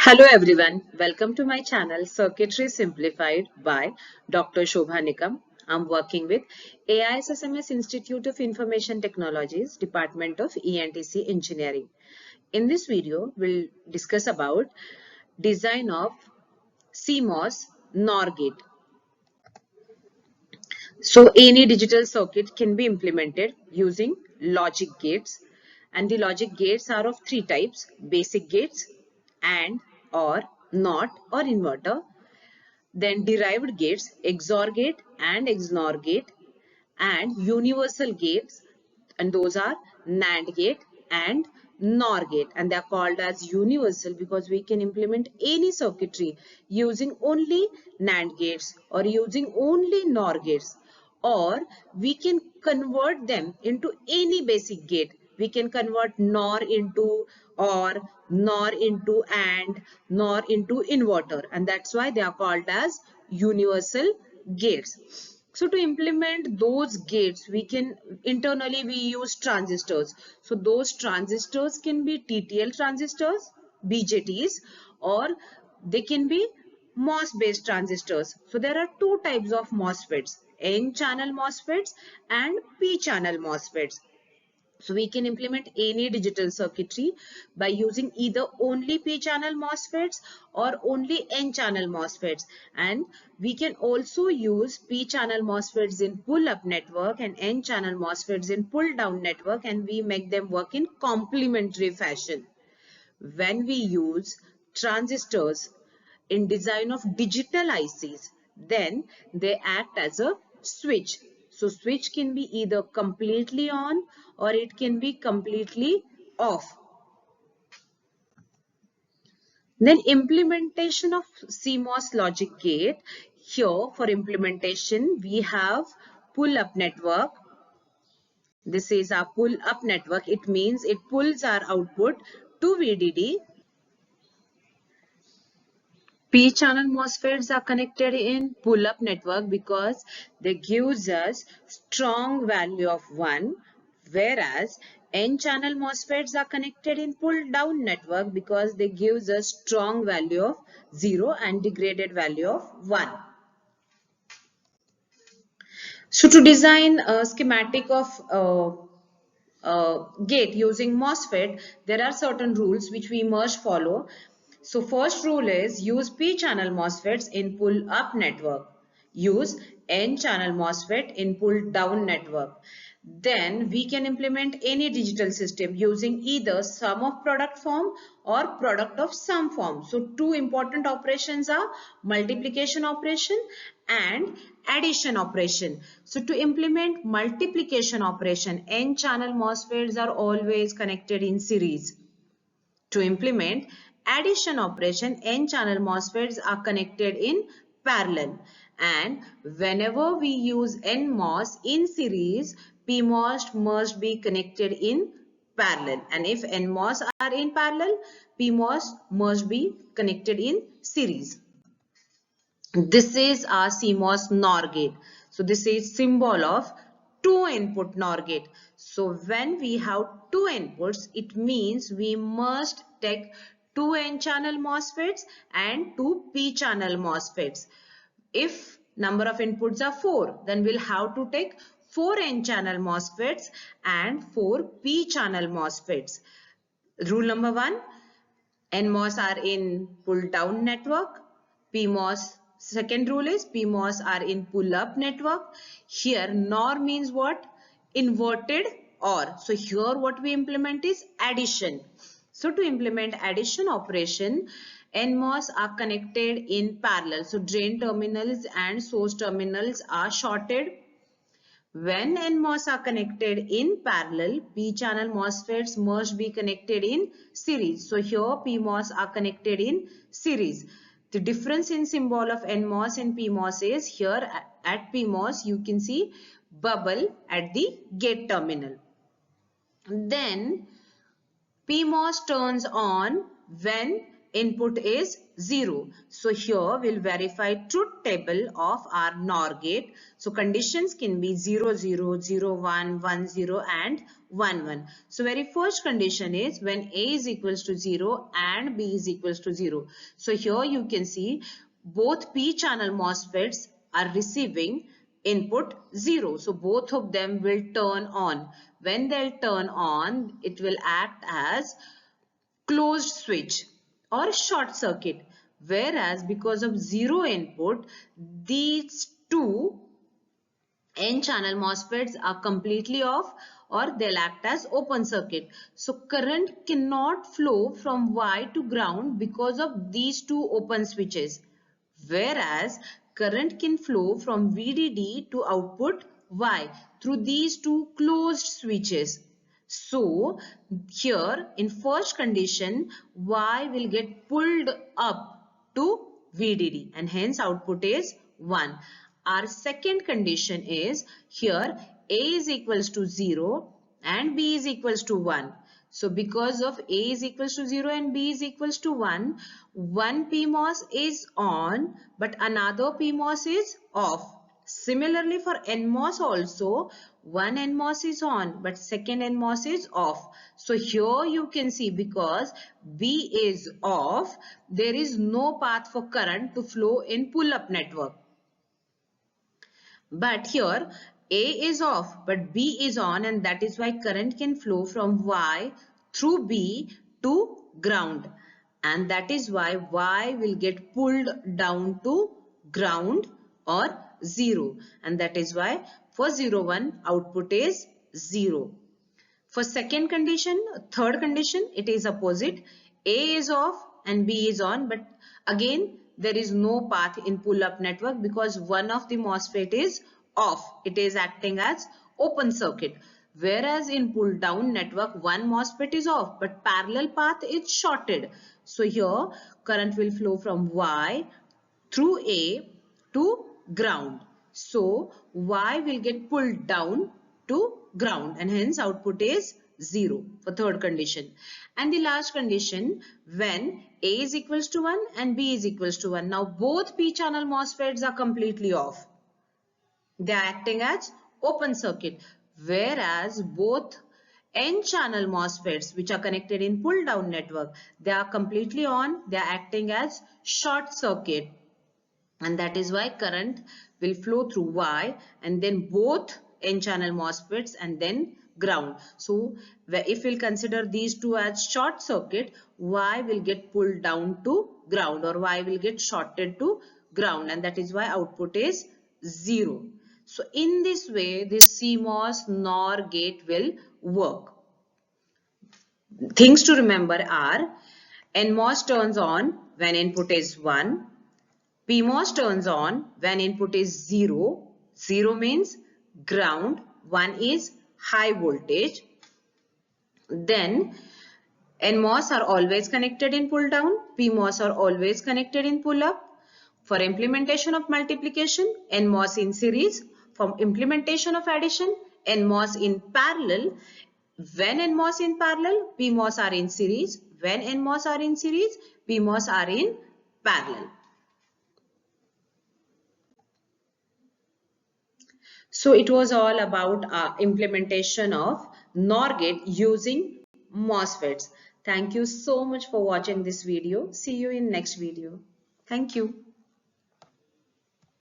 Hello everyone, welcome to my channel Circuitry Simplified by Dr. Shobha Nikam. I'm working with AISSMS Institute of Information Technologies, Department of ENTC Engineering. In this video, we'll discuss about design of CMOS NOR gate. So any digital circuit can be implemented using logic gates, and the logic gates are of three types: basic gates, AND, OR, NOT or inverter. Then derived gates, XOR gate and XNOR gate, and universal gates, and those are NAND gate and NOR gate, and they are called as universal because we can implement any circuitry using only NAND gates or using only NOR gates, or we can convert them into any basic gate. We can convert NOR into OR, NOR into AND, NOR into inverter, and that's why they are called as universal gates. So to implement those gates, we can internally we use transistors. So those transistors can be TTL transistors, BJTs, or they can be MOS based transistors. So there are two types of MOSFETs: N channel MOSFETs and P channel MOSFETs. So we can implement any digital circuitry by using either only P-channel MOSFETs or only N-channel MOSFETs. And we can also use P-channel MOSFETs in pull-up network and N-channel MOSFETs in pull-down network, and we make them work in complementary fashion. When we use transistors in design of digital ICs, then they act as a switch. So switch can be either completely on or it can be completely off. Then implementation of CMOS logic gate. Here for implementation we have pull-up network. This is our pull-up network. It means it pulls our output to VDD. P-channel MOSFETs are connected in pull-up network because they gives us strong value of 1, whereas N-channel MOSFETs are connected in pull-down network because they gives us strong value of 0 and degraded value of 1. So to design a schematic of gate using MOSFET, there are certain rules which we must follow. So first rule is use P-channel MOSFETs in pull-up network. Use N-channel MOSFET in pull-down network. Then we can implement any digital system using either sum of product form or product of sum form. So two important operations are multiplication operation and addition operation. So to implement multiplication operation, N-channel MOSFETs are always connected in series. To implement addition operation, N-channel MOSFETs are connected in parallel. And whenever we use NMOS in series, PMOS must be connected in parallel. And if NMOS are in parallel, PMOS must be connected in series. This is our CMOS NOR gate. So this is symbol of two input NOR gate. So when we have two inputs, it means we must take two N-channel MOSFETs and two P-channel MOSFETs. If number of inputs are 4, then we'll have to take 4 N-channel MOSFETs and 4 P-channel MOSFETs. Rule number 1, NMOS are in pull-down network. PMOS, second rule is PMOS are in pull-up network. Here NOR means what? Inverted OR. So here what we implement is addition. So to implement addition operation, NMOS are connected in parallel. So drain terminals and source terminals are shorted. When NMOS are connected in parallel, P-channel MOSFETs must be connected in series. So here PMOS are connected in series. The difference in symbol of NMOS and PMOS is here at PMOS you can see bubble at the gate terminal. Then PMOS turns on when input is 0. So here we'll verify truth table of our NOR gate. So conditions can be 0, 0, 0, 1, 1, 0 and 1, 1. So very first condition is when A is equals to 0 and B is equals to 0. So here you can see both P channel MOSFETs are receiving input 0. So both of them will turn on. When they'll turn on, it will act as closed switch or short circuit, whereas because of 0 input, these two N channel MOSFETs are completely off or they'll act as open circuit. So current cannot flow from Y to ground because of these two open switches, whereas current can flow from VDD to output Y through these two closed switches. So here in first condition, Y will get pulled up to VDD and hence output is 1. Our second condition is here A is equals to 0 and B is equals to 1. So because of A is equals to 0 and B is equals to 1, one PMOS is on but another PMOS is off. Similarly for NMOS also, one NMOS is on but second NMOS is off. So here you can see because B is off, there is no path for current to flow in pull-up network. But here A is off but B is on, and that is why current can flow from Y through B to ground, and that is why Y will get pulled down to ground or 0, and that is why for 0 1 output is 0. For second condition, third condition, it is opposite. A is off and B is on, but again there is no path in pull-up network because one of the MOSFET is off. It is acting as open circuit. Whereas in pull-down network, one MOSFET is off, but parallel path is shorted. So here current will flow from Y through A to ground. So Y will get pulled down to ground and hence output is 0 for third condition. And the last condition, when A is equals to 1 and B is equals to 1. Now both P channel MOSFETs are completely off. They are acting as open circuit, whereas both N channel MOSFETs which are connected in pull down network, they are completely on. They are acting as short circuit, and that is why current will flow through Y and then both N channel MOSFETs and then ground. So if we'll consider these two as short circuit, Y will get pulled down to ground or Y will get shorted to ground, and that is why output is 0. So in this way this CMOS NOR gate will work. Things to remember are NMOS turns on when input is 1. PMOS turns on when input is 0. 0 means ground. 1 is high voltage. Then NMOS are always connected in pull down. PMOS are always connected in pull up. For implementation of multiplication, NMOS in series. For implementation of addition, NMOS in parallel. When NMOS in parallel, PMOS are in series. When NMOS are in series, PMOS are in parallel. So it was all about implementation of NOR gate using MOSFETs. Thank you so much for watching this video. See you in next video. Thank you.